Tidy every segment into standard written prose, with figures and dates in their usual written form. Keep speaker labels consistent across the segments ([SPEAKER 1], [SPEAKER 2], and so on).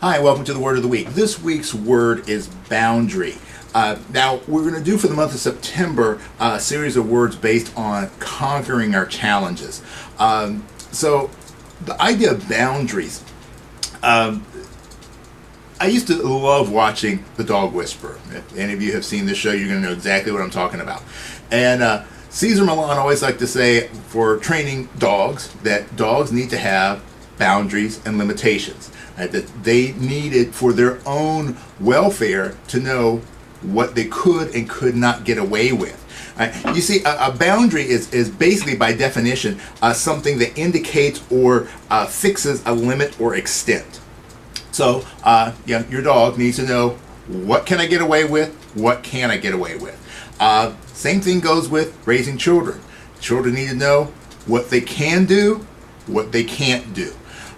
[SPEAKER 1] Hi, welcome to the Word of the Week. This week's word is boundary. Now, we're going to do for the month of September a series of words based on conquering our challenges. So, the idea of boundaries. I used to love watching The Dog Whisperer. If any of you have seen this show, you're going to know exactly what I'm talking about. And Cesar Millan always liked to say for training dogs that dogs need to have boundaries and limitations. Right? That they needed for their own welfare to know what they could and could not get away with. Right? You see, a boundary is basically, by definition, something that indicates or fixes a limit or extent. So, your dog needs to know, what can I get away with? What can I get away with? Same thing goes with raising children. Children need to know what they can do, what they can't do.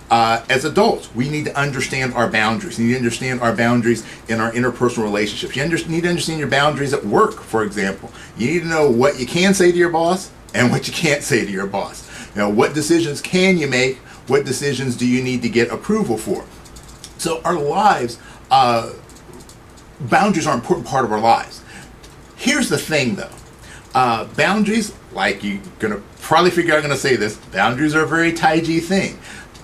[SPEAKER 1] As adults, we need to understand our boundaries. You need to understand our boundaries in our interpersonal relationships. You need to understand your boundaries at work, for example. You need to know what you can say to your boss and what you can't say to your boss. What decisions can you make? What decisions do you need to get approval for? So our lives, boundaries are an important part of our lives. Here's the thing, though. Boundaries, like you're going to probably figure out I'm going to say this, boundaries are a very Tai-Chi thing.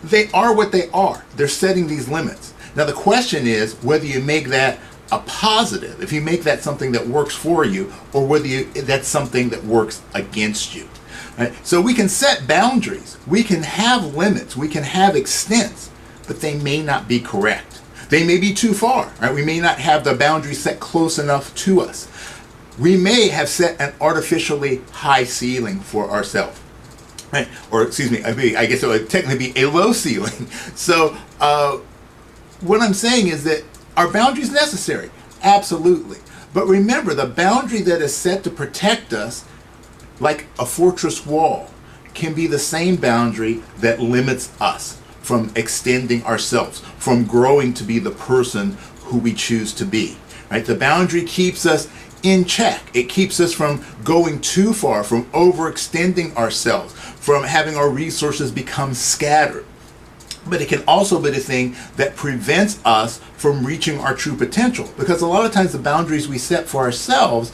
[SPEAKER 1] They are what they are. They're setting these limits. Now the question is whether you make that a positive, if you make that something that works for you, or whether that's something that works against you. Right? So we can set boundaries. We can have limits. We can have extents, but they may not be correct. They may be too far. Right? We may not have the boundary set close enough to us. We may have set an artificially high ceiling for ourselves. Right. Or, excuse me, I guess it would technically be a low ceiling. So, what I'm saying is that are boundaries necessary? Absolutely. But remember, the boundary that is set to protect us, like a fortress wall, can be the same boundary that limits us from extending ourselves, from growing to be the person who we choose to be. Right? The boundary keeps us in check. It keeps us from going too far, from overextending ourselves, from having our resources become scattered. But it can also be the thing that prevents us from reaching our true potential. Because a lot of times the boundaries we set for ourselves,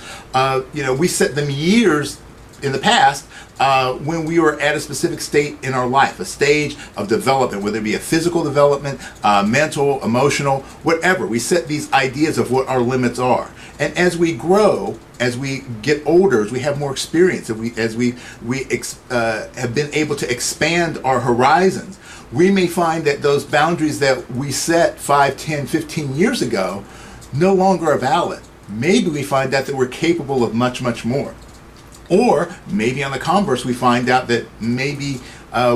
[SPEAKER 1] we set them years in the past when we were at a specific state in our life, a stage of development, whether it be a physical development, mental, emotional, whatever. We set these ideas of what our limits are. And as we grow, as we get older, as we have more experience, as we have been able to expand our horizons, we may find that those boundaries that we set 5, 10, 15 years ago no longer are valid. Maybe we find out that we're capable of much, much more. Or maybe on the converse, we find out that maybe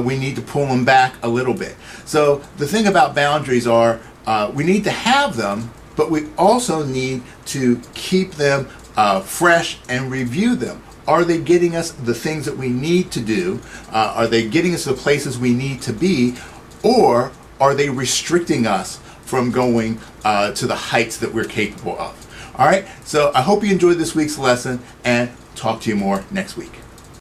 [SPEAKER 1] we need to pull them back a little bit. So the thing about boundaries are we need to have them, but we also need to keep them fresh and review them. Are they getting us the things that we need to do? Are they getting us to the places we need to be? Or are they restricting us from going to the heights that we're capable of? All right, so I hope you enjoyed this week's lesson, and talk to you more next week.